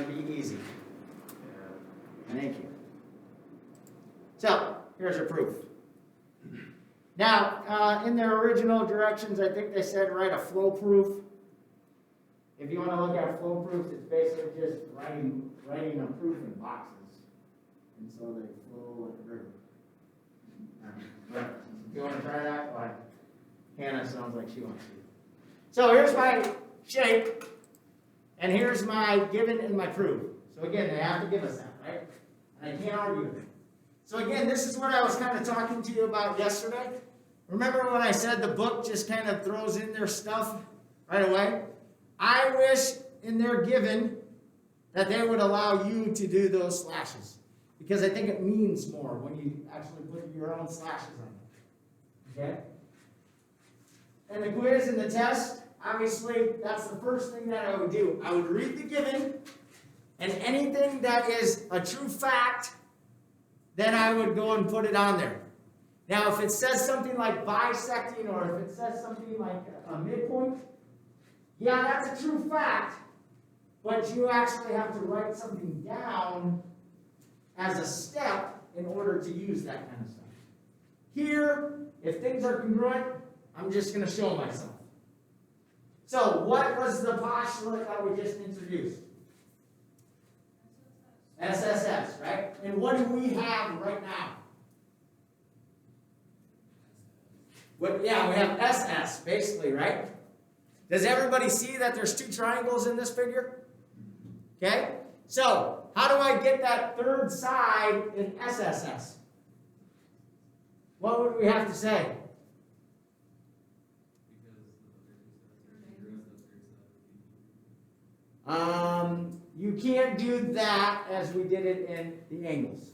be easy. Thank you. So, here's your proof. Now, in their original directions, I think they said write a flow proof. If you want to look at flow proofs, it's basically just writing a proof in boxes. And so they flow like a river. Right. If you want to try that, why? Hannah sounds like she wants to. So here's my shape, and here's my given and my proof. So again, they have to give us that, right? And I can't argue with it. So again, this is what I was kind of talking to you about yesterday. Remember when I said the book just kind of throws in their stuff right away? I wish in their given that they would allow you to do those slashes. Because I think it means more when you actually put your own slashes on it. Okay? And the quiz and the test, obviously, that's the first thing that I would do. I would read the given, and anything that is a true fact, then I would go and put it on there. Now, if it says something like bisecting, or if it says something like a midpoint, yeah, that's a true fact, but you actually have to write something down as a step in order to use that kind of stuff. Here, if things are congruent, I'm just going to show myself. So, what was the postulate that we just introduced? SSS, right? And what do we have right now? Yeah, we have SS, basically, right? Does everybody see that there's two triangles in this figure? Okay? So, how do I get that third side in SSS? What would we have to say? You can't do that as we did it in the angles.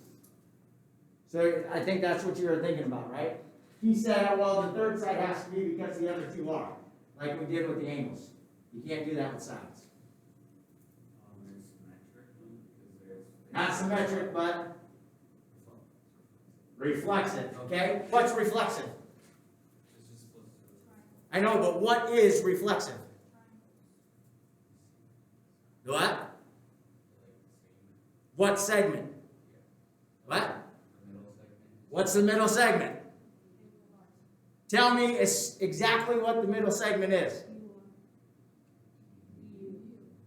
So I think that's what you were thinking about, right? He said, well, the third side has to be because the other two are, like we did with the angles. You can't do that with sides. Not symmetric, but reflexive, okay? What's reflexive? I know, but what is reflexive? What? What segment? What? What's the middle segment? Tell me exactly what the middle segment is.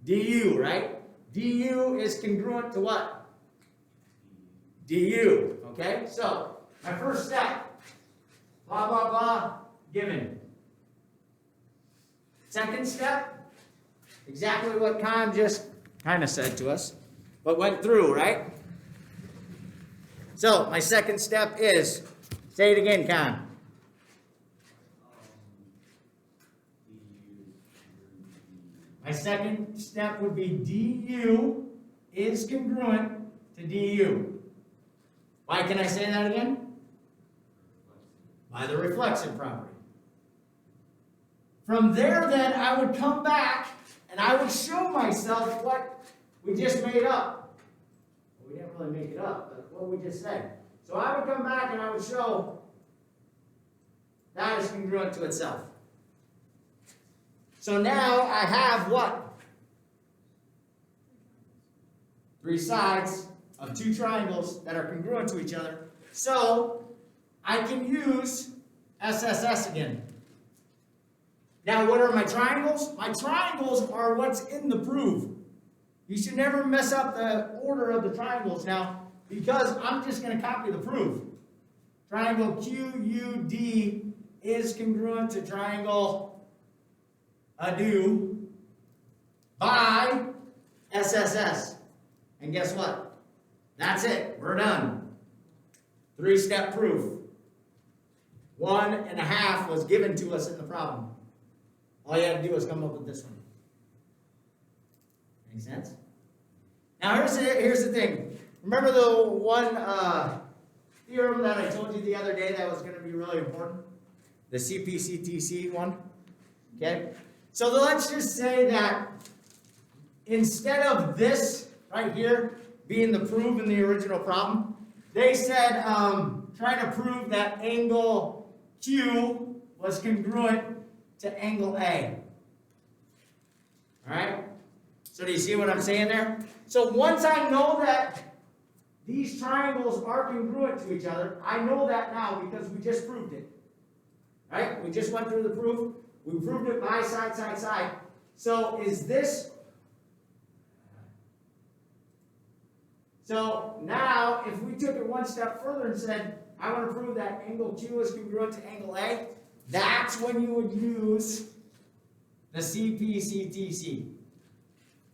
DU, right? DU is congruent to what? DU, okay? So, my first step, blah, blah, blah, given. Second step, exactly what Con just kind of said to us, but went through, right? So, my second step is, say it again, Con. My second step would be DU is congruent to DU. Why can I say that again? By the reflexive property. From there, then, I would come back and I would show myself what we just made up. Well, we didn't really make it up, but what we just said. So I would come back and I would show that is congruent to itself. So now I have what? Three sides of two triangles that are congruent to each other. So I can use SSS again. Now what are my triangles? My triangles are what's in the proof. You should never mess up the order of the triangles now, because I'm just going to copy the proof. Triangle QUD is congruent to triangle ADU by SSS. And guess what? That's it. We're done. 3-step proof. 1.5 was given to us in the problem. All you had to do was come up with this one. Make sense? Now here's the thing. Remember the one theorem that I told you the other day that was going to be really important? The CPCTC one? Okay? So let's just say that instead of this right here being the proof in the original problem, they said try to prove that angle Q was congruent to angle A. All right? So do you see what I'm saying there? So once I know that these triangles are congruent to each other, I know that now because we just proved it. Right? We just went through the proof. We proved it by side, side, side. So is this... So now, if we took it one step further and said, I want to prove that angle Q is congruent to angle A, that's when you would use the CPCTC.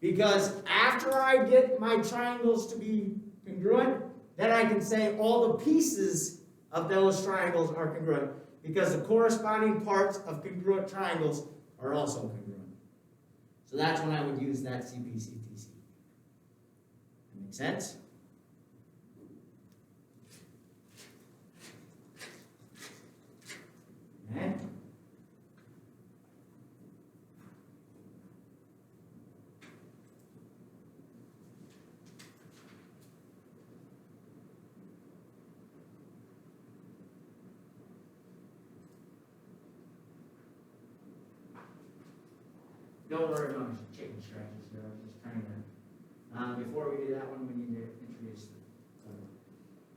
Because after I get my triangles to be congruent, then I can say all the pieces of those triangles are congruent. Because the corresponding parts of congruent triangles are also congruent. So that's when I would use that CPCTC. That make sense? Okay. Don't worry about chicken scratches here. I was just trying to. Before we do that one, we need to introduce the.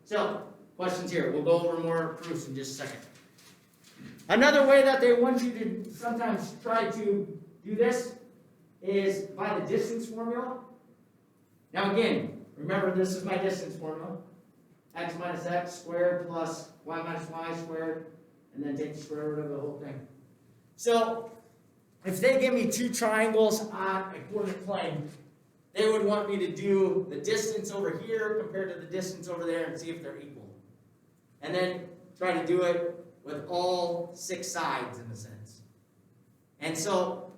So, questions here. We'll go over more proofs in just a second. Another way that they want you to sometimes try to do this is by the distance formula. Now again, remember this is my distance formula. X minus x squared plus y minus y squared, and then take the square root of the whole thing. So, if they give me two triangles on a coordinate plane, they would want me to do the distance over here compared to the distance over there and see if they're equal. And then try to do it with all 6 sides in a sense. And so,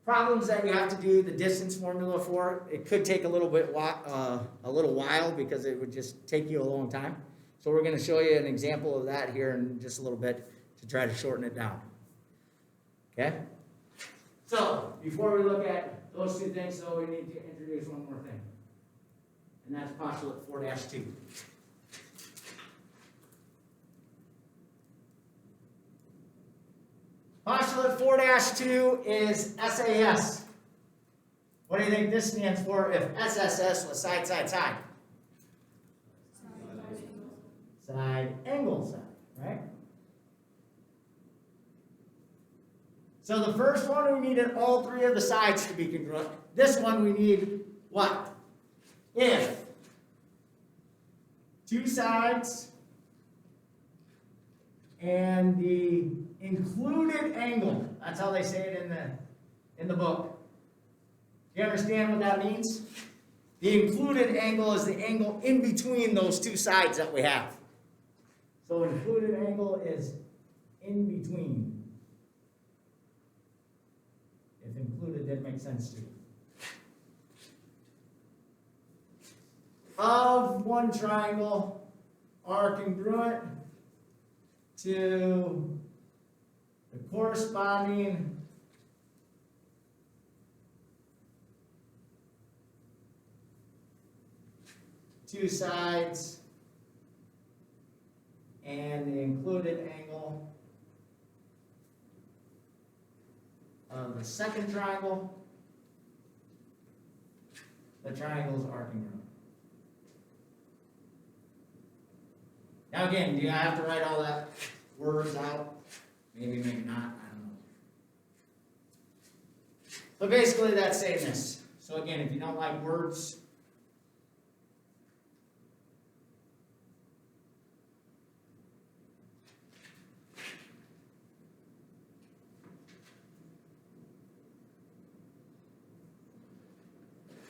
problems that you have to do the distance formula for, it could take a little while because it would just take you a long time. So we're going to show you an example of that here in just a little bit to try to shorten it down. Okay? So, before we look at those two things, though, we need to introduce one more thing. And that's postulate 4-2. Postulate 4-2 is SAS. What do you think this stands for if SSS was side, side, side? Side, angle, side, right? So the first one, we needed all 3 of the sides to be congruent. This one, we need what? If 2 sides and the included angle, that's how they say it in the book. Do you understand what that means? The included angle is the angle in between those 2 sides that we have. So included angle is in between. If included didn't make sense to you. Of one triangle are congruent to the corresponding two sides and the included angle of the second triangle, the triangles are congruent. Now again, do I have to write all that words out? Maybe, maybe not, I don't know. But basically that's saying this. So again, if you don't like words,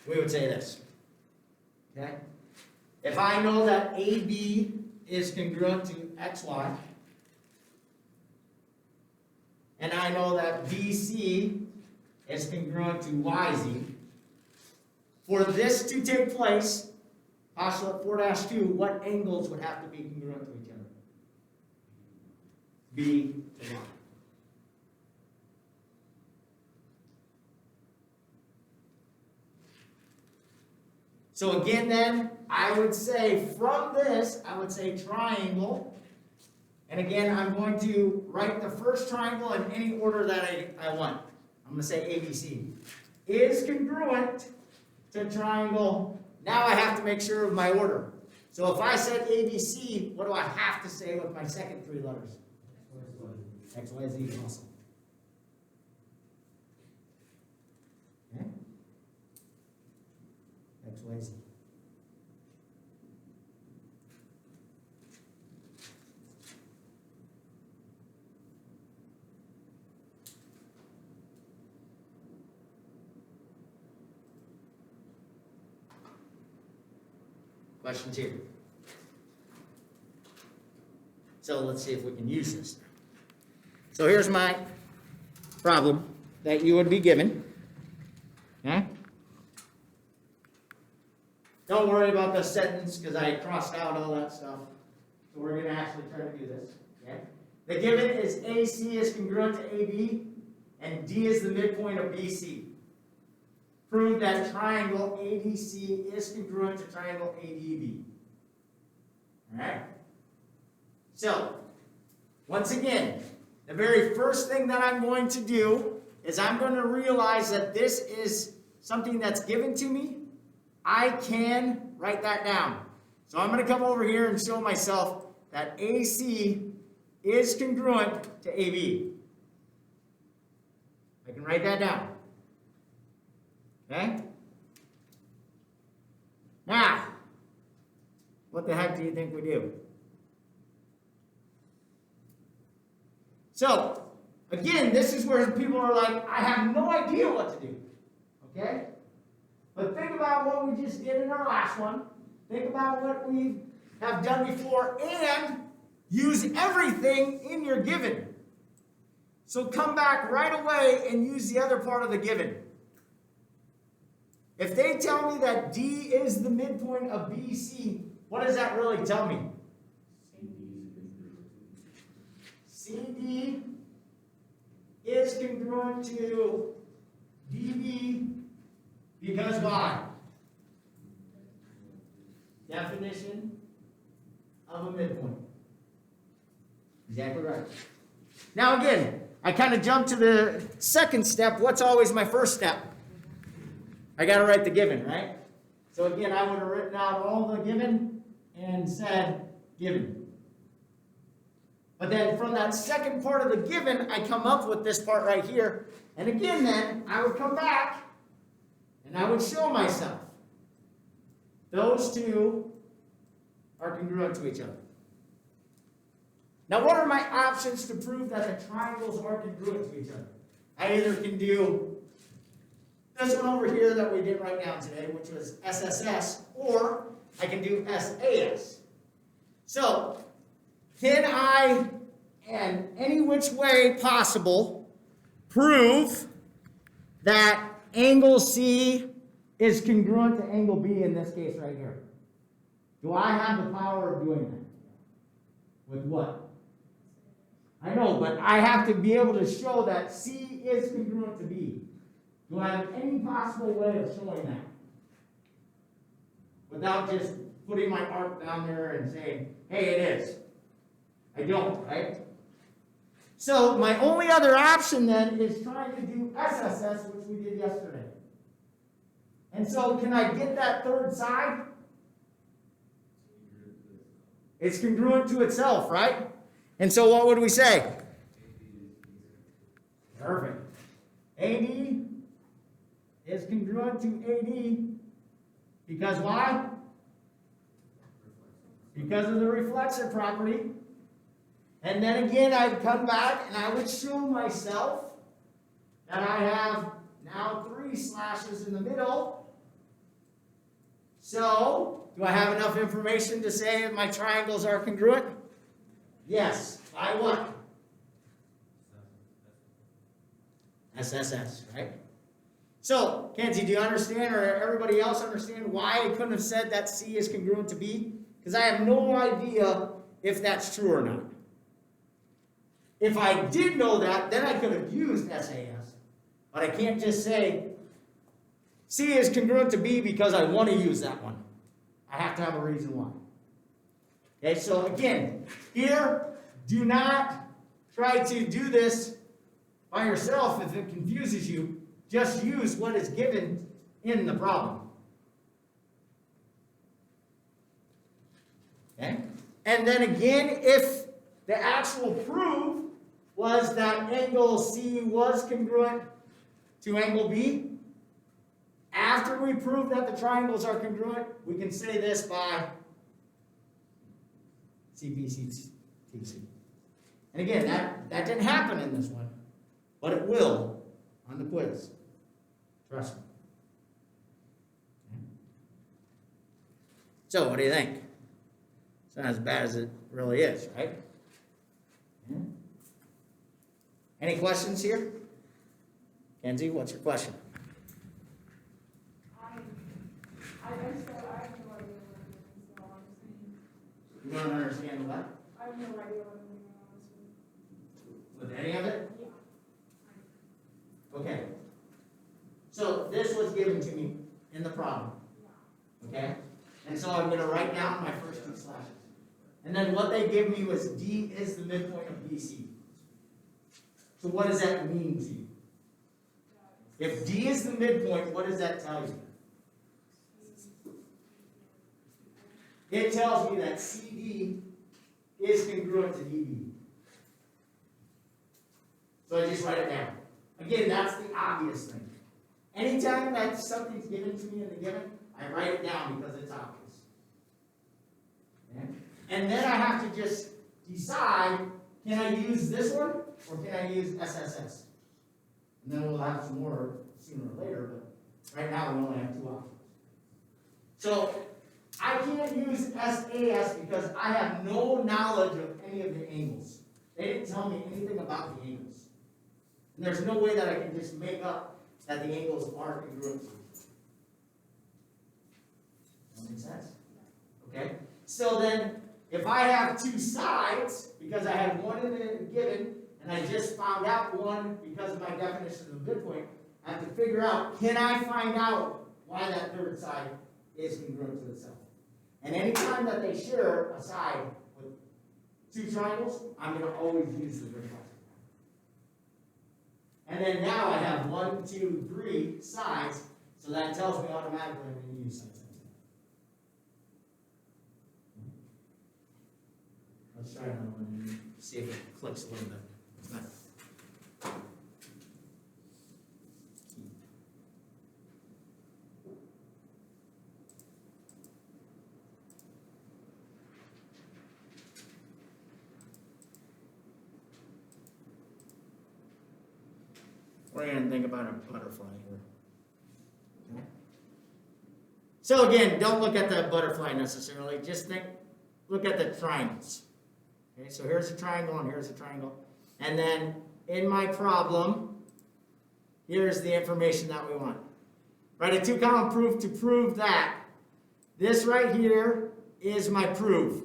we would say this, okay? If I know that AB is congruent to XY, and I know that BC is congruent to YZ, for this to take place, postulate 4-2, what angles would have to be congruent to each other? B to Y. So again then, I would say from this, I would say triangle. And again, I'm going to write the first triangle in any order that I want. I'm going to say ABC. is congruent to triangle. Now I have to make sure of my order. So if I said ABC, what do I have to say with my second three letters? X, Y, Z also. Okay? X, Y, Z. Question 2. So let's see if we can use this. So here's my problem that you would be given. Okay? Don't worry about the sentence because I crossed out all that stuff. So we're going to actually try to do this. Okay? The given is AC is congruent to AB and D is the midpoint of BC. Prove that triangle ADC is congruent to triangle ADB. Alright? So, once again, the very first thing that I'm going to do is I'm going to realize that this is something that's given to me. I can write that down. So I'm going to come over here and show myself that AC is congruent to AB. I can write that down. Okay? Now, what the heck do you think we do? So, again, this is where people are like, I have no idea what to do. Okay? But think about what we just did in our last one. Think about what we have done before and use everything in your given. So come back right away and use the other part of the given. If they tell me that D is the midpoint of BC, what does that really tell me? CD is congruent to DB because why? Definition of a midpoint. Exactly right. Now again, I kind of jumped to the second step. What's always my first step? I got to write the given, right? So again, I would have written out all the given and said given. But then from that second part of the given, I come up with this part right here. And again then, I would come back and I would show myself. Those two are congruent to each other. Now what are my options to prove that the triangles are congruent to each other? I either can do this one over here that we did right now today, which was SSS, or I can do SAS. So, can I, in any which way possible, prove that angle C is congruent to angle B in this case right here? Do I have the power of doing that? With what? I know, but I have to be able to show that C is congruent to B. Do I have any possible way of showing that? Without just putting my arc down there and saying, hey, it is. I don't, right? So my only other option then is trying to do SSS, which we did yesterday. And so can I get that third side? It's congruent to itself, right? And so what would we say? Perfect. AD is congruent to AD because why? Because of the reflexive property. And then again, I'd come back and I would show myself that I have now 3 slashes in the middle. So, do I have enough information to say that my triangles are congruent? Yes. By what? SSS, right? So, Kenzie, do you understand, or everybody else understand why I couldn't have said that C is congruent to B? Because I have no idea if that's true or not. If I did know that, then I could have used SAS. But I can't just say C is congruent to B because I want to use that one. I have to have a reason why. Okay, so again, here, do not try to do this by yourself if it confuses you. just use what is given in the problem. Okay? And then again, if the actual proof was that angle C was congruent to angle B, after we prove that the triangles are congruent, we can say this by CPCTC. And again, that didn't happen in this one, but it will on the quiz. Trust me. So, what do you think? It's not as bad as it really is, right? Yeah. Any questions here? Kenzie, what's your question? I have no idea what it means, so I'm saying. You don't understand what? I have no idea what it means, honestly. With any of it? Yeah. Okay. So this was given to me in the problem. Okay? And so I'm going to write down my first two slashes. And then what they give me was D is the midpoint of BC. So what does that mean to you? If D is the midpoint, what does that tell you? It tells me that CD is congruent to DB. So I just write it down. Again, that's the obvious thing. Anytime that something's given to me in the given, I write it down because it's obvious. Okay? And then I have to just decide, can I use this one or can I use SSS? And then we'll have some more sooner or later, but right now we only have two options. So I can't use SAS because I have no knowledge of any of the angles. They didn't tell me anything about the angles. And there's no way that I can just make up that the angles are congruent. That makes sense? Okay? So then, if I have two sides, because I had one in the given, and I just found out one because of my definition of the midpoint, I have to figure out, can I find out why that third side is congruent to itself? And anytime that they share a side with two triangles, I'm going to always use the reflection. And then now I have 1, 2, 3 sides, so that tells me automatically I'm going to use something. Let's try another one and see if it clicks a little bit. It's not. We're going to think about a butterfly here. Okay. So again, don't look at the butterfly necessarily. Just look at the triangles. Okay, so here's a triangle and here's a triangle. And then in my problem, here's the information that we want. Write a two-column proof to prove that this right here is my proof.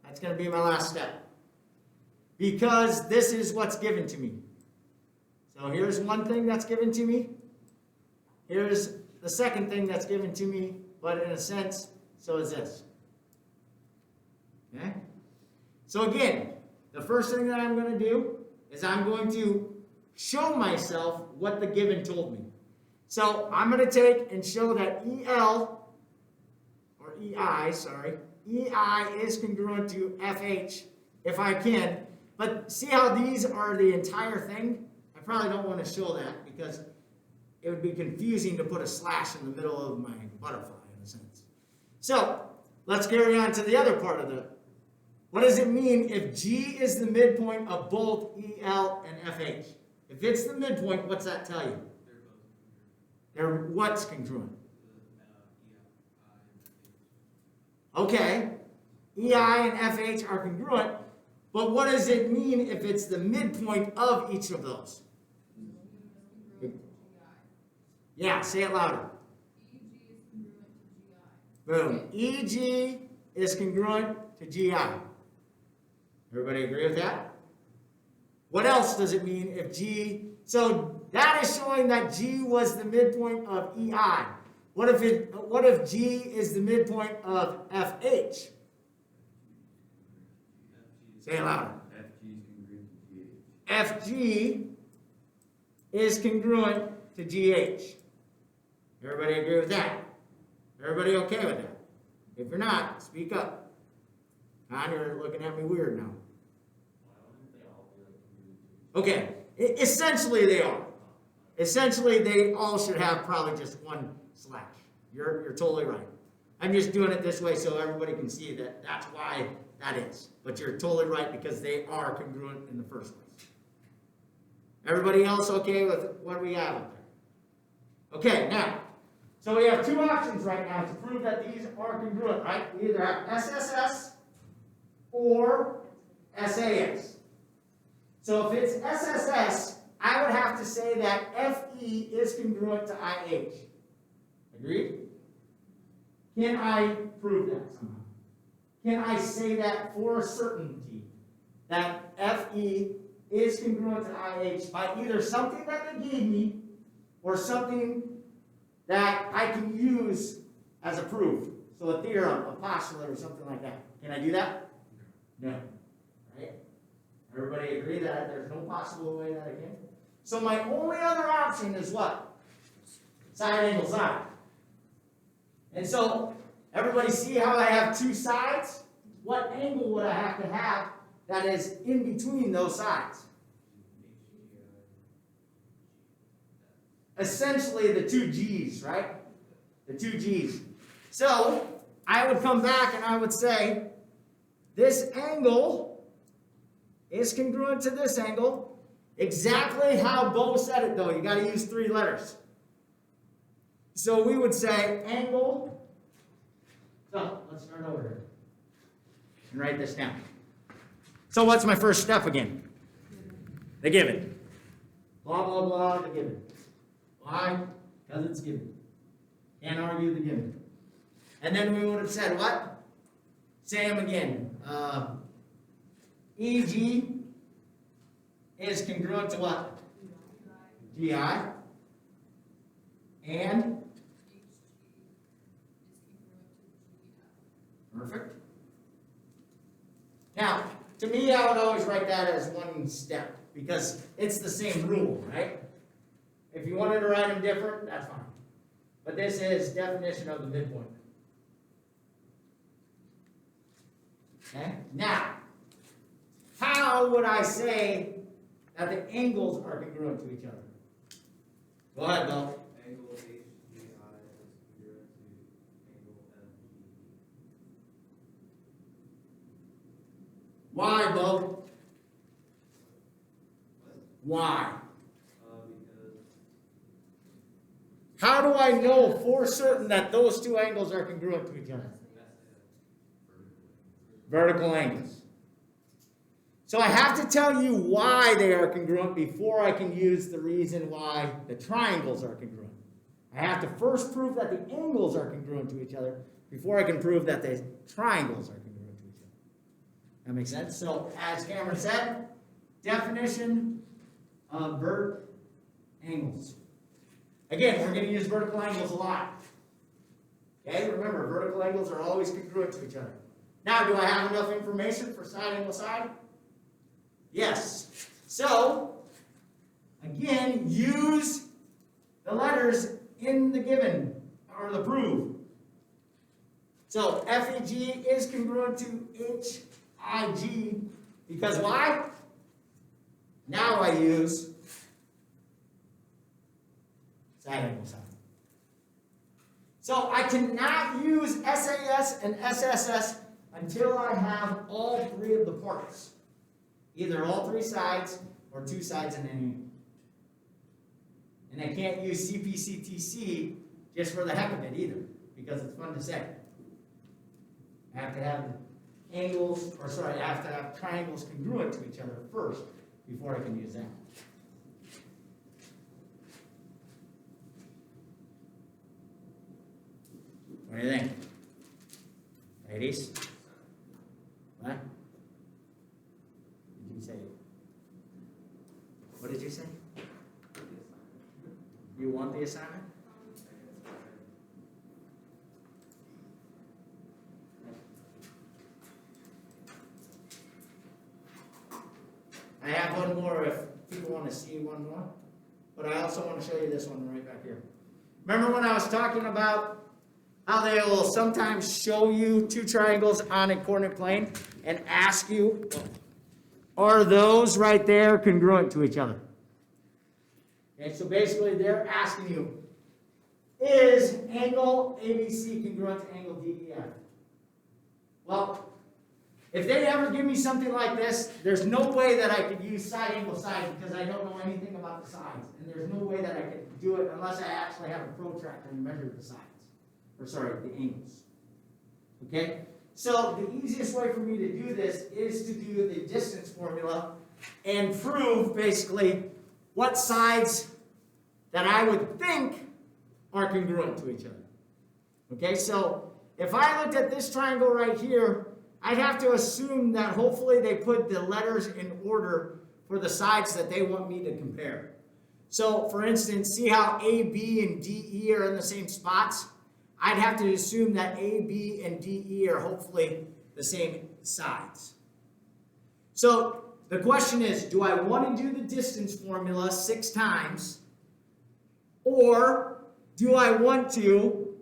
That's going to be my last step. Because this is what's given to me. So here's one thing that's given to me. Here's the second thing that's given to me, but in a sense, so is this. Okay? So again, the first thing that I'm going to do is I'm going to show myself what the given told me. So I'm going to take and show that EI is congruent to FH if I can. But see how these are the entire thing? I probably don't want to show that because it would be confusing to put a slash in the middle of my butterfly in a sense. So let's carry on to the other part of the. What does it mean if G is the midpoint of both EL and FH? If it's the midpoint, what's that tell you? They're what's congruent? Okay, EI and FH are congruent, but what does it mean if it's the midpoint of each of those? Yeah, say it louder. Boom. EG is congruent to GI. Everybody agree with that? What else does it mean if G... So that is showing that G was the midpoint of EI. What if G is the midpoint of FH? Say it louder. FG is congruent to GH. Everybody agree with that? Everybody okay with that? If you're not, speak up. Con, you're looking at me weird now. Okay, essentially they are. Essentially, they all should have probably just one slash. You're totally right. I'm just doing it this way so everybody can see that that's why that is. But you're totally right because they are congruent in the first place. Everybody else okay with what we have up there? Okay, now, so we have two options right now to prove that these are congruent, right? We either have SSS or SAS. So if it's SSS, I would have to say that FE is congruent to IH. Agreed? Can I prove that somehow? Can I say that for certainty that FE is congruent to IH by either something that they gave me or something that I can use as a proof? So a theorem, a postulate, or something like that. Can I do that? No. Right? Everybody agree that there's no possible way that I can? So my only other option is what? Side angle side. And so, everybody see how I have two sides? What angle would I have to have that is in between those sides? Essentially the two G's, right? The two G's. So, I would come back and I would say, this angle is congruent to this angle. Exactly how Bo said it though. You got to use three letters. So we would say angle. So let's start over here and write this down. So what's my first step again? The given. Blah, blah, blah, the given. Why? Because it's given. Can't argue the given. And then we would have said what? Same again. EG is congruent to what? GI. And? Perfect. Now, to me, I would always write that as one step because it's the same rule, right? If you wanted to write them different, that's fine. But this is definition of the midpoint. Okay? Now, how would I say that the angles are congruent to each other? Go ahead, Bill. Angle HGI is congruent to angle MGE. Why, Bill? Why? Because How do I know for certain that those two angles are congruent to each other? Vertical angles. So I have to tell you why they are congruent before I can use the reason why the triangles are congruent. I have to first prove that the angles are congruent to each other before I can prove that the triangles are congruent to each other. That makes sense? So as Cameron said, definition of vert angles. Again, we're going to use vertical angles a lot. Okay, remember, vertical angles are always congruent to each other. Now, do I have enough information for side angle side? Yes. So, again, use the letters in the given, or the proof. So, FEG is congruent to HIG, because why? Now I use side angle side. So, I cannot use SAS and SSS until I have all three of the parts. Either all three sides or two sides and an angle. And I can't use CPCTC just for the heck of it either, because it's fun to say. I have to have angles, or sorry, I have to have triangles congruent to each other first before I can use that. What do you think? Ladies? What? Did you say? What did you say? You want the assignment? I have one more if people want to see one more. But I also want to show you this one right Remember when I was talking about how they will sometimes show you two triangles on a coordinate plane and ask you, are those right there congruent to each other? Okay, so basically they're asking you, is angle ABC congruent to angle DEF? Well, if they ever give me something like this, there's no way that I could use side angle side because I don't know anything about the sides. And there's no way that I could do it unless I actually have a protractor and measure the sides. Or sorry, the angles. Okay? So the easiest way for me to do this is to do the distance formula and prove basically what sides that I would think are congruent to each other. Okay, so if I looked at this triangle right here, I'd have to assume that hopefully they put the letters in order for the sides that they want me to compare. So for instance, see how A, B, and D, E are in the same spots? I'd have to assume that A, B, and D, E are hopefully the same sides. So the question is, do I want to do the distance formula 6 times? Or do I want to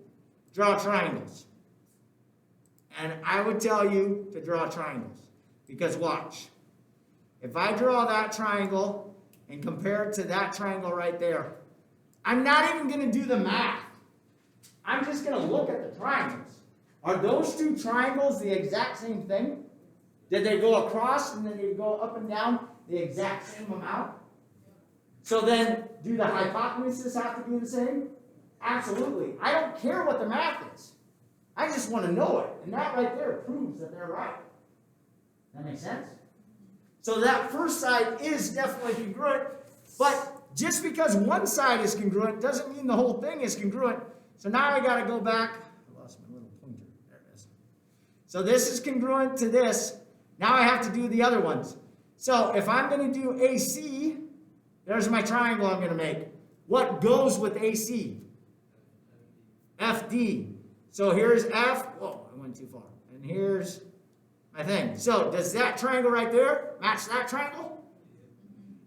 draw triangles? And I would tell you to draw triangles. Because watch. If I draw that triangle and compare it to that triangle right there, I'm not even going to do the math. I'm just going to look at the triangles. Are those two triangles the exact same thing? Did they go across and then they go up and down the exact same amount? So then, do the hypotenuses have to be the same? Absolutely. I don't care what the math is. I just want to know it. And that right there proves that they're right. That makes sense? So that first side is definitely congruent, but just because one side is congruent doesn't mean the whole thing is congruent. So now I got to go back. I lost my little pointer. There it is. So this is congruent to this. Now I have to do the other ones. So if I'm going to do AC, there's my triangle I'm going to make. What goes with AC? FD. So here's F. Whoa, I went too far. And here's my thing. So does that triangle right there match that triangle?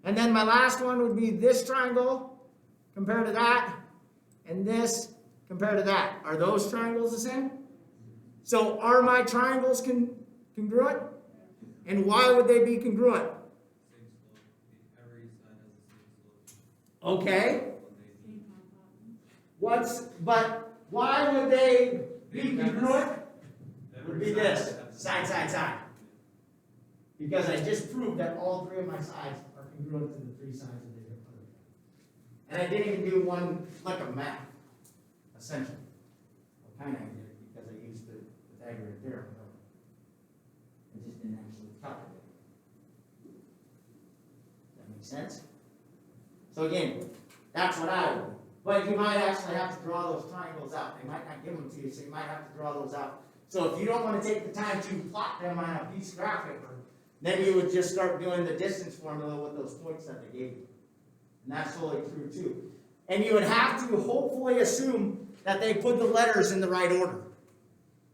And then my last one would be this triangle compared to that, and this compared to that. Are those triangles the same? So are my triangles congruent? And why would they be congruent? Same slope. Every side has the same slope. Okay. But why would they be congruent? Would be this, side, side, side. Because I just proved that all 3 of my sides are congruent to the 3 sides of the other. And I didn't even do one like a map, essentially. Well, kind of did because I used the Pythagorean theorem. I just didn't actually calculate it. Does that make sense? So again, that's what I would do. But you might actually have to draw those triangles out. They might not give them to you, so you might have to draw those out. So if you don't want to take the time to plot them on a piece of graph paper, then you would just start doing the distance formula with those points that they gave you. And that's totally true too. And you would have to hopefully assume that they put the letters in the right order.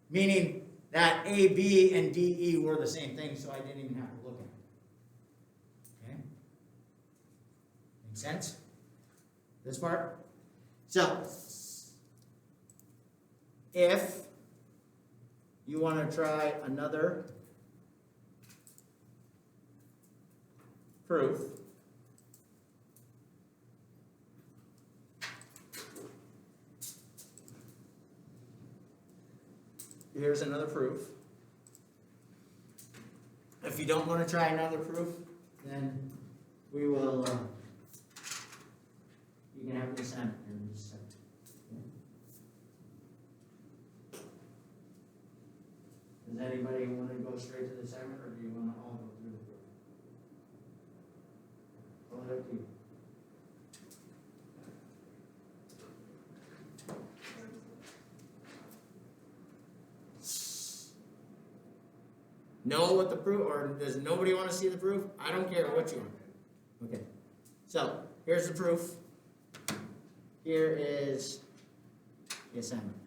Meaning that A, B, and D, E were the same thing, so I didn't even have to look at it. Okay? Make sense? This part? So, if you want to try another proof, here's another proof. If you don't want to try another proof, then we will, you can have the assignment here in just a second. Does anybody want to go straight to the assignment, or do you want to all go through the proof? Well, it's up to you. Know what the proof, or does nobody want to see the proof? I don't care what you want. Okay. So, here's the proof. Here is the assignment.